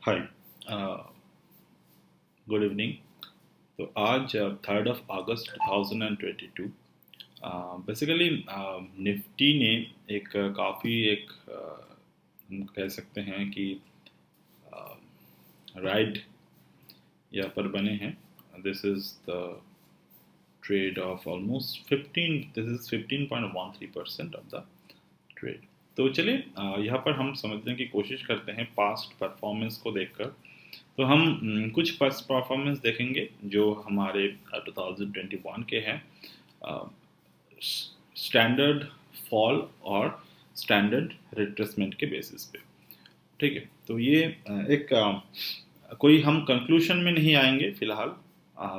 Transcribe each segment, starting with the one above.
हाय, good evening. तो आज 3 अगस्त 2022 basically Nifty ने एक काफ़ी हम कह सकते हैं कि राइड यहाँ पर बने हैं। This is the trade off almost 15, this is 15.13% of the trade. तो चलिए यहाँ पर हम समझने की कोशिश करते हैं पास्ट परफॉर्मेंस को देखकर। तो हम कुछ पास्ट परफॉर्मेंस देखेंगे जो हमारे 2021 के हैं, स्टैंडर्ड फॉल और स्टैंडर्ड रिट्रेसमेंट के बेसिस पे। ठीक है, तो ये कोई हम कंक्लूशन में नहीं आएंगे फिलहाल,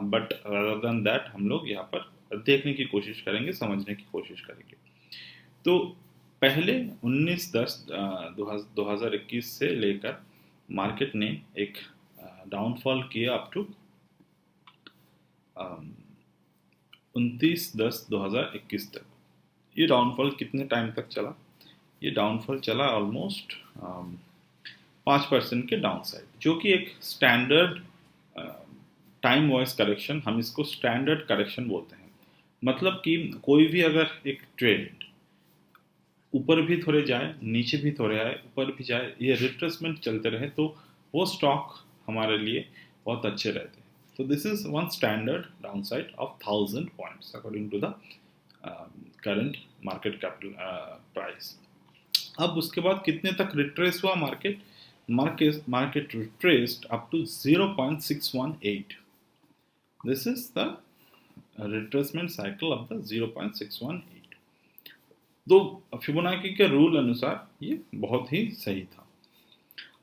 बट अदर देन दैट हम लोग यहाँ पर देखने की कोशिश करेंगे, समझने की कोशिश करेंगे। तो पहले 19/10/2021 से लेकर मार्केट ने एक डाउनफॉल किया अप टू 29/10/2021 तक। ये डाउनफॉल कितने टाइम तक चला? ये डाउनफॉल चला ऑलमोस्ट 5% के डाउन साइड, जो कि एक स्टैंडर्ड टाइम वॉइस करेक्शन, हम इसको स्टैंडर्ड करेक्शन बोलते हैं। मतलब कि कोई भी अगर एक ट्रेंड ऊपर भी थोड़े जाए, नीचे भी थोड़े आए, ऊपर भी जाए, ये रिट्रेसमेंट चलते रहे तो वो स्टॉक हमारे लिए बहुत अच्छे रहते हैं। तो this is one standard downside of 1000 points according to the current market capital price. अब उसके बाद कितने तक रिट्रेस हुआ market? Market retraced up to 0.618। This is the retracement cycle of the 0.618। तो फिबोनाची के रूल अनुसार ये बहुत ही सही था।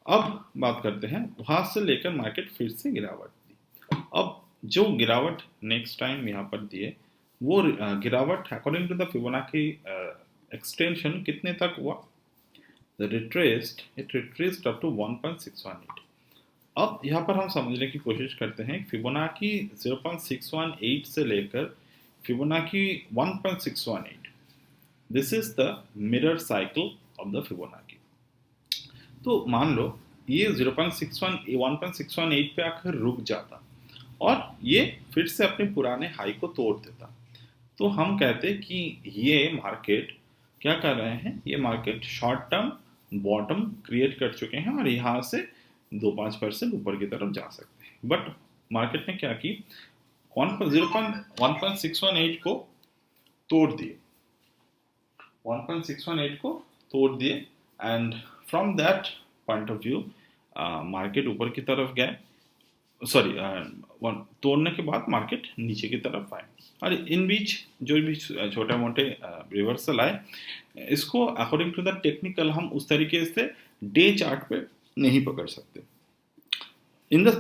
अब बात करते हैं, वहां से लेकर मार्केट फिर से गिरावट दी। अब जो गिरावट नेक्स्ट टाइम यहाँ पर दिए, वो गिरावट according to the Fibonacci extension कितने तक हुआ? It retraced up to 1.618। अब यहाँ पर हम समझने की कोशिश करते हैं, फिबोनाची 0.618 से लेकर Fibonacci 1.618, this is the mirror cycle of the Fibonacci. तो मान लो ये 1.618 पे आकर रुक जाता और ये फिर से अपने पुराने हाई को तोड़ देता, तो हम कहते कि ये मार्केट क्या कर रहे हैं, ये market short term bottom create कर चुके हैं और यहाँ से 2-5% ऊपर की तरफ जा सकते हैं। बट मार्केट ने क्या की, 1.618 को तोड़ दिए, 1.618 को तोड़ दिए and from that point of view market ऊपर की तरफ गए। सॉरी, तोड़ने के बाद मार्केट नीचे की तरफ आए और इन बीच जो भी छोटे मोटे रिवर्सल आए, इसको अकॉर्डिंग टू द टेक्निकल हम उस तरीके से डे चार्ट पे नहीं पकड़ सकते।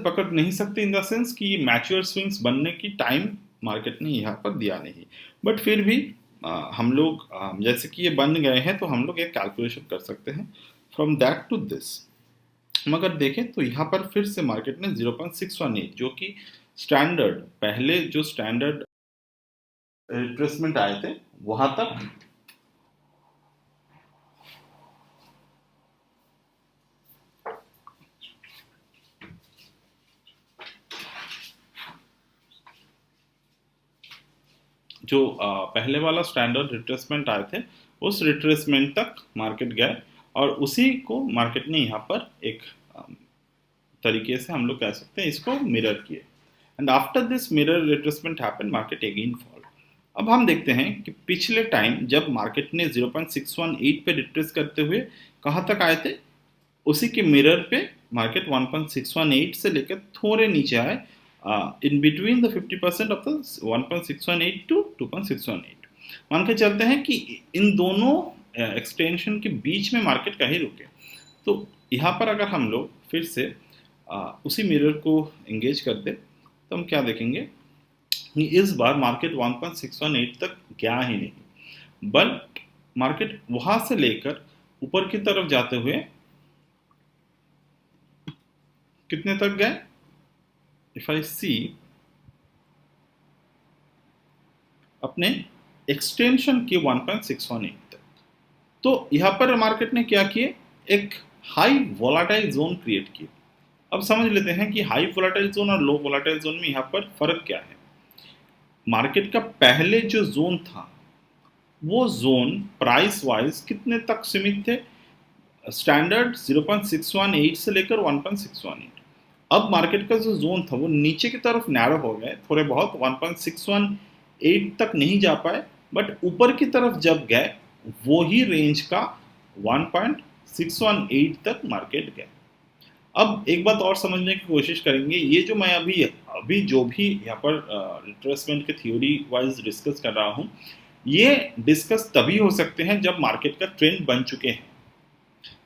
पकड़ नहीं सकते इन द सेंस कि मैच्योर स्विंग्स बनने की टाइम मार्केट ने यहाँ पर दिया नहीं, बट फिर भी हम लोग जैसे कि ये बन गए हैं तो हम लोग एक कैलकुलेशन कर सकते हैं फ्रॉम दैट टू दिस। मगर देखें तो यहाँ पर फिर से मार्केट ने 0.618, जो कि स्टैंडर्ड, पहले जो स्टैंडर्ड रिट्रेसमेंट आए थे वहां तक जो पहले वाला स्टैंडर्ड रिट्रेसमेंट आए थे, उस रिट्रेसमेंट तक मार्केट गए और उसी को मार्केट ने यहाँ पर एक तरीके से हम लोग कह सकते हैं इसको मिरर किए। And after this mirror retracement happen, market again fall. अब हम देखते हैं कि पिछले टाइम जब मार्केट ने 0.618 पे रिट्रेस करते हुए कहाँ तक आए थे, उसी के मिरर पे मार्केट 1.618 से लेकर थोड़े नीचे आए, in between the 50% of the 1.618 to 2.618। मान के चलते हैं कि इन दोनों एक्सटेंशन के बीच में मार्केट कहीं रुके। तो यहाँ पर अगर हम लोग फिर से उसी मिरर को एंगेज कर दे तो हम क्या देखेंगे कि इस बार मार्केट 1.618 तक गया ही नहीं, बट मार्केट वहां से लेकर ऊपर की तरफ जाते हुए कितने तक गए? इफ आई सी अपने एक्सटेंशन की 1.618 तक, तो यहां पर मार्केट ने क्या किए, एक हाई वोलाटाइल जोन क्रिएट किए। अब समझ लेते हैं कि हाई वोलेटाइल जोन और लो वोलेटाइल जोन में यहाँ पर फर्क क्या है। मार्केट का पहले जो जोन था वो जोन प्राइस वाइज कितने तक सीमित थे, स्टैंडर्ड 0.618 से लेकर 1.618। अब मार्केट का जो जोन था वो नीचे की तरफ नैरो हो गए थोड़े बहुत, 1.618 तक नहीं जा पाए, बट ऊपर की तरफ जब गए वो ही रेंज का 1.618 तक मार्केट गए। अब एक बात और समझने की कोशिश करेंगे, ये जो मैं अभी अभी जो भी यहाँ पर रिट्रेसमेंट के थ्योरी वाइज डिस्कस कर रहा हूँ, ये डिस्कस तभी हो सकते हैं जब मार्केट का ट्रेंड बन चुके हैं,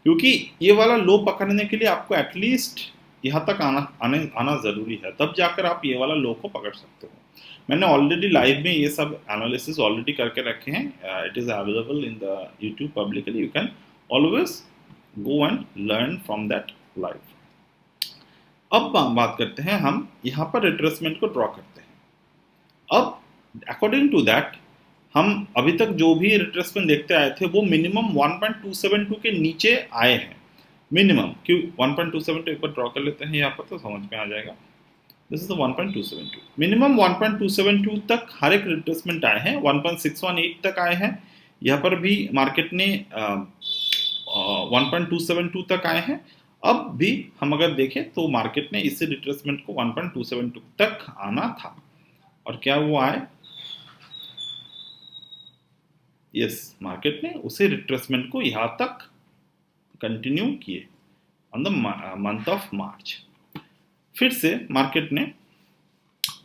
क्योंकि ये वाला लो पकड़ने के लिए आपको एटलीस्ट यहाँ तक आना ज़रूरी है, तब जाकर आप ये वाला लो को पकड़ सकते हो। मैंने ऑलरेडी लाइव में ये सब एनालिसिस ऑलरेडी करके रखे हैं, it is available in the YouTube publicly, you can always go and learn from that live. अब बात करते हैं, हम यहाँ पर रिट्रेसमेंट को ड्रॉ करते हैं। अब अकॉर्डिंग टू दैट हम अभी तक जो भी रिट्रेसमेंट देखते आए थे वो मिनिमम 1.272 के नीचे आए हैं, मिनिमम। क्यों 1.272 एक बार ड्रॉ कर लेते हैं यहाँ पर तो समझ में आ जाएगा। दिस इज द 1.272, मिनिमम 1.272 तक हर एक रिट्रेसमेंट आए हैं, 1.618 तक आए हैं, यहाँ पर भी मार्केट ने 1.272 तक आए हैं। अब भी हम अगर देखें तो मार्केट ने इसी रिट्रेसमेंट को 1.272 तक आना था, और क्या वो आए? यस, मार्केट ने उसी रिट्रेसमेंट को यहाँ तक कंटिन्यू किए on the month of March. फिर से मार्केट ने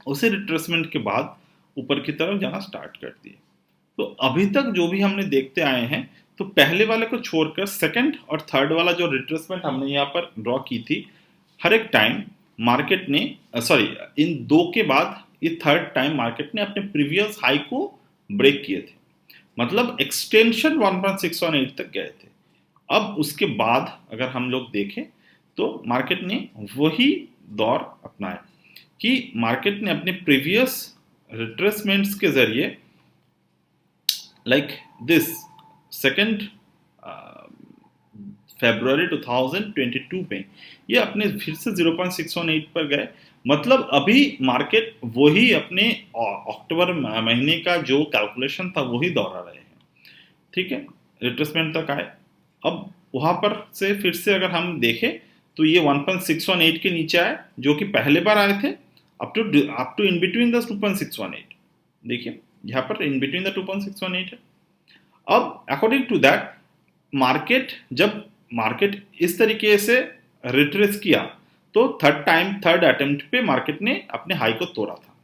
उसी रिट्रेसमेंट के बाद ऊपर की तरफ जाना स्टार्ट कर दिए। तो अभी तक जो भी हमने देखते आए हैं, तो पहले वाले को छोड़कर सेकंड और थर्ड वाला जो रिट्रेसमेंट हमने यहाँ पर ड्रॉ की थी, हर एक टाइम मार्केट ने इन दो के बाद ये थर्ड टाइम मार्केट ने अपने प्रीवियस हाई को ब्रेक किए थे, मतलब एक्सटेंशन 1.618 तक गए थे। अब उसके बाद अगर हम लोग देखें तो मार्केट ने वही दौर अपनाया कि मार्केट ने अपने प्रीवियस रिट्रेसमेंट्स के जरिए लाइक दिस सेकेंड फरवरी 2022 में ये अपने फिर से 0.618 पर गए। मतलब अभी मार्केट वही अपने अक्टूबर महीने का जो कैलकुलेशन था वही दोहरा रहे हैं, ठीक है, रिट्रेसमेंट तक आए। अब वहां पर से फिर से अगर हम देखें तो ये 1.618 के नीचे आए, जो कि पहले बार आए थे, up to in between the 2.618। देखिए यहाँ पर इन बिटवीन द 2.618 है। अब अकॉर्डिंग टू दैट जब मार्केट इस तरीके से रिट्रेस किया तो थर्ड अटेम्प्ट पे मार्केट ने अपने हाई को तोड़ा था।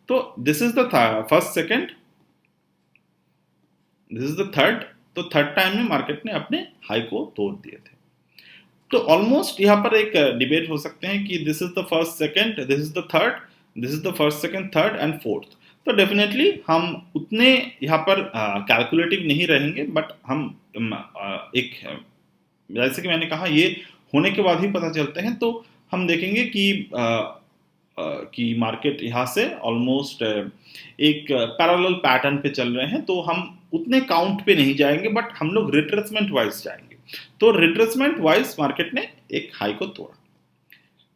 तो this is the first second, this is the third. तो थर्ड टाइम में मार्केट ने अपने हाई को तोड़ दिए थे। तो ऑलमोस्ट यहाँ पर एक डिबेट हो सकते हैं कि this is the first second, this is the third, this is the first second third and fourth. तो डेफिनेटली हम उतने यहाँ पर कैलकुलेटिव नहीं रहेंगे, बट हम एक जैसे कि मैंने कहा ये होने के बाद ही पता चलते हैं। तो हम देखेंगे कि मार्केट यहाँ से ऑलमोस्ट एक पैरेलल पैटर्न पे चल रहे हैं, तो हम उतने काउंट पे नहीं जाएंगे, बट हम लोग रिट्रेसमेंट वाइज जाएंगे। तो रिट्रेसमेंट वाइज मार्केट ने एक हाई को तोड़ा,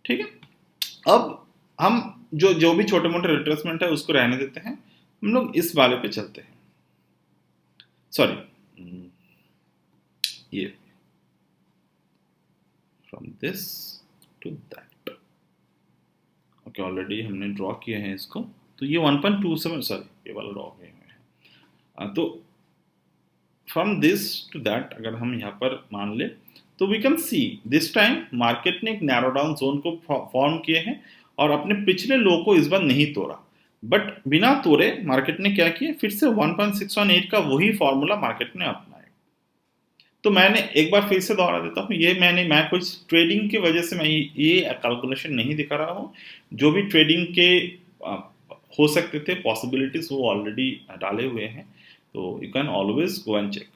ठीक है। अब हम जो भी छोटे मोटे रिट्रेसमेंट है उसको रहने देते हैं, हम लोग इस वाले पे चलते हैं। सॉरी, ये from this to that, okay, already हमने ड्रॉ किए हैं इसको। तो ये 1.27, सॉरी ये वाला ड्रॉ किए हुए हैं। तो फ्रॉम दिस टू दैट अगर हम यहाँ पर मान ले तो we can see this time market ने एक नैरो डाउन जोन को फॉर्म किए हैं और अपने पिछले लो को इस बार नहीं तोड़ा, बट बिना तोड़े मार्केट ने क्या किया, फिर से 1.618 का वही फॉर्मूला मार्केट ने अपनाया। तो मैंने एक बार फिर से दोहरा देता हूँ, ये मैं कुछ ट्रेडिंग की वजह से मैं ये कैलकुलेशन नहीं दिखा रहा हूँ। जो भी ट्रेडिंग के हो सकते थे पॉसिबिलिटीज वो ऑलरेडी डाले हुए हैं, तो you can always go and check.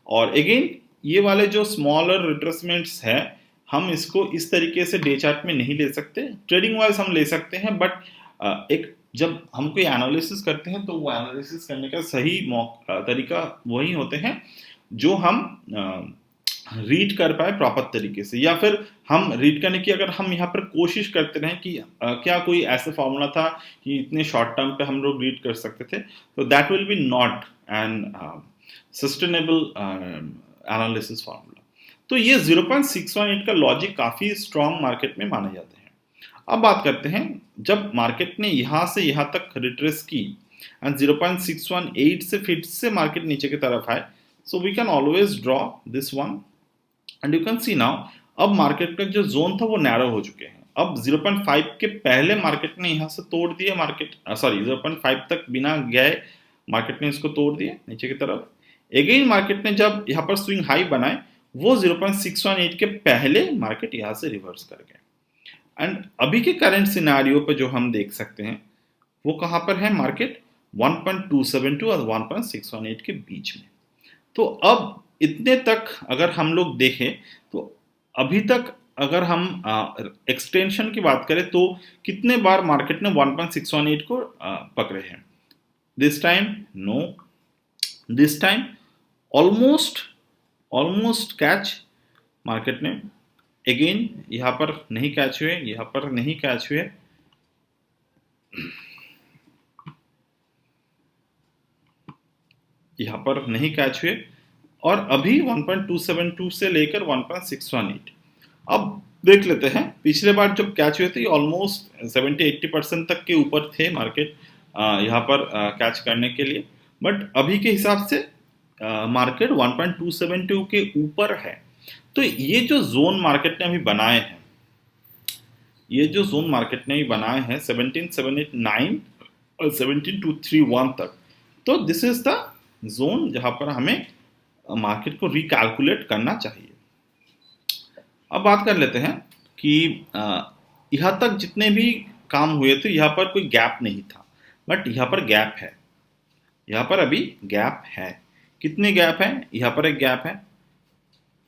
और अगेन ये वाले जो स्मॉलर रिट्रेसमेंट्स हैं, हम इसको इस तरीके से डे चार्ट में नहीं ले सकते, ट्रेडिंग वाइज हम ले सकते हैं, बट एक जब हम कोई एनालिसिस करते हैं तो वो एनालिसिस करने का सही तरीका वही होते हैं जो हम रीड कर पाए प्रॉपर तरीके से, या फिर हम रीड करने की अगर हम यहाँ पर कोशिश करते रहें कि क्या कोई ऐसा फॉर्मूला था कि इतने शॉर्ट टर्म पे हम लोग रीड कर सकते थे, तो that will be not an sustainable analysis formula. तो ये 0.618 का लॉजिक काफ़ी स्ट्रॉन्ग मार्केट में माने जाते हैं। अब बात करते हैं, जब मार्केट ने यहाँ से यहाँ तक रिट्रेस की एंड 0.618 से फिर से मार्केट नीचे की तरफ आए, so we can always draw this one and you can see now अब मार्केट का जो जोन था वो नैरो हो चुके हैं। अब 0.5 के पहले मार्केट ने यहाँ से तोड़ दिए, मार्केट सॉरी 0.5 तक बिना गए मार्केट ने इसको तोड़ दिए नीचे की तरफ। अगेन मार्केट ने जब यहाँ पर स्विंग हाई बनाए, वो 0.618 के पहले मार्केट यहाँ से रिवर्स कर गए। एंड अभी के करंट सिनारियो पे जो हम देख सकते हैं वो कहाँ पर है, मार्केट 1.272 और 1.618 के बीच में। तो अब इतने तक अगर हम लोग देखें तो अभी तक अगर हम एक्सटेंशन की बात करें तो कितने बार मार्केट ने 1.618 को पकड़े हैं। This time no, this time almost catch market ने। अगेन यहाँ पर नहीं कैच हुए, यहाँ पर नहीं कैच हुए, यहाँ पर नहीं कैच हुए, और अभी 1.272 से लेकर 1.618। अब देख लेते हैं, पिछले बार जब कैच हुए थे ऑलमोस्ट 70-80% तक के ऊपर थे मार्केट यहाँ पर कैच करने के लिए, बट अभी के हिसाब से मार्केट 1.272 के ऊपर है। तो ये जो जोन मार्केट ने अभी बनाए हैं, ये जो जोन मार्केट ने बनाए हैं 17,789 और 17,231 तक, तो दिस इज द जोन जहां पर हमें मार्केट को रिकैलकुलेट करना चाहिए। अब बात कर लेते हैं कि यहाँ तक जितने भी काम हुए थे यहाँ पर कोई गैप नहीं था, बट यहाँ पर गैप है, यहाँ पर अभी गैप है। कितने गैप है, यहाँ पर एक गैप है,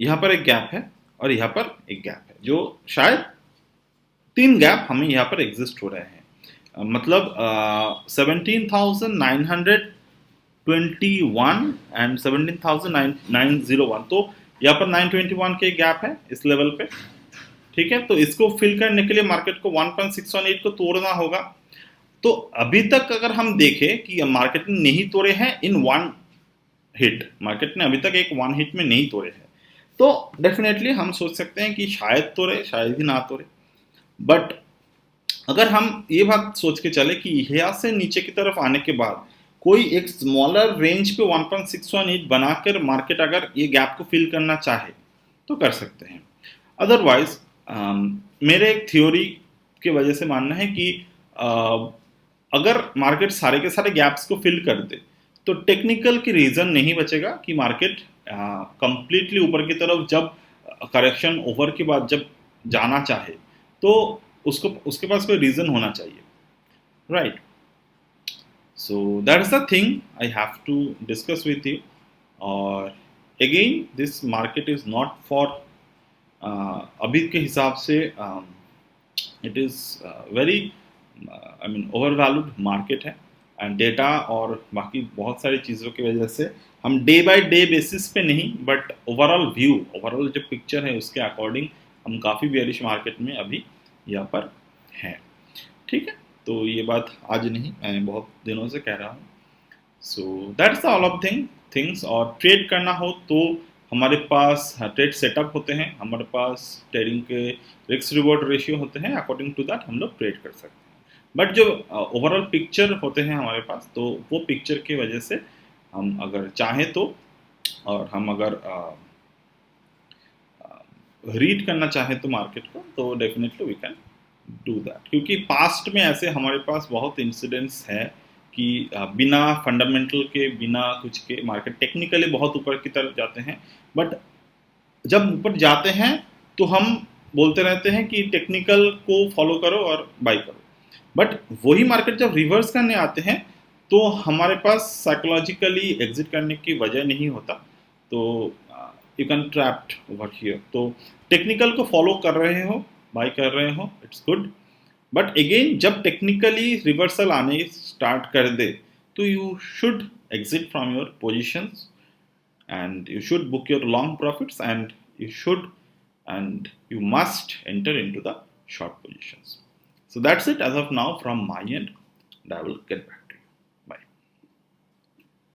यहाँ पर एक गैप है, और यहाँ पर एक गैप है, जो शायद 3 गैप हमें यहाँ पर एग्जिस्ट हो रहे हैं। मतलब 17,921 एंड 17,901, तो यहाँ पर 921 के गैप है इस लेवल पे, ठीक है। तो इसको फिल करने के लिए मार्केट को 1.618 को तोड़ना होगा। तो अभी तक अगर हम देखें कि मार्केट ने नहीं तोड़े हैं इन वन हिट, मार्केट ने अभी तक एक वन हिट में नहीं तोड़े हैं, तो डेफिनेटली हम सोच सकते हैं कि शायद तोड़े, शायद ही ना तोड़े। बट अगर हम ये बात सोच के चले कि यहाँ से नीचे की तरफ आने के बाद कोई एक स्मॉलर रेंज पे 1.618 बनाकर मार्केट अगर ये गैप को फिल करना चाहे तो कर सकते हैं। अदरवाइज मेरे एक थ्योरी की वजह से मानना है कि अगर मार्केट सारे के सारे गैप्स को फिल कर दे तो टेक्निकल की रीज़न नहीं बचेगा कि मार्केट कंप्लीटली ऊपर की तरफ जब करेक्शन ओवर के बाद जब जाना चाहे तो उसको उसके पास कोई रीज़न होना चाहिए, right. So that is the thing I have to discuss with you. और again this market is not for अभी के हिसाब से it is very I mean overvalued market है, एंड डेटा और बाकी बहुत सारी चीज़ों की वजह से हम डे बाय डे बेसिस पे नहीं, बट ओवरऑल व्यू, ओवरऑल जो पिक्चर है उसके अकॉर्डिंग हम काफ़ी बेयरिश मार्केट में अभी यहाँ पर हैं, ठीक है। तो ये बात आज नहीं, मैं बहुत दिनों से कह रहा हूँ। So that's all of things. और ट्रेड करना हो तो हमारे पास ट्रेड सेटअप होते हैं, हमारे पास ट्रेडिंग के रिस्क रिवॉर्ड रेशियो होते हैं, अकॉर्डिंग टू दैट हम लोग ट्रेड कर सकते हैं। बट जो ओवरऑल पिक्चर होते हैं हमारे पास, तो वो पिक्चर की वजह से हम अगर चाहें तो, और हम अगर रीड करना चाहें तो मार्केट को, तो definitely we can do that. क्योंकि पास्ट में ऐसे हमारे पास बहुत इंसिडेंट्स है कि बिना फंडामेंटल के, बिना कुछ के मार्केट टेक्निकली बहुत ऊपर की तरफ जाते हैं, बट जब ऊपर जाते हैं तो हम बोलते रहते हैं कि टेक्निकल को फॉलो करो और बाई करो, बट वही मार्केट जब रिवर्स करने आते हैं तो हमारे पास साइकोलॉजिकली एग्जिट करने की वजह नहीं होता, तो you can trapped over here. तो टेक्निकल को फॉलो कर रहे हो, बाय कर रहे हो, इट्स गुड, बट अगेन जब टेक्निकली रिवर्सल आने स्टार्ट कर दे तो you should exit from your positions and you should book your long profits and you should and you must enter into the short positions. So that's it as of now from my end, and I will get back.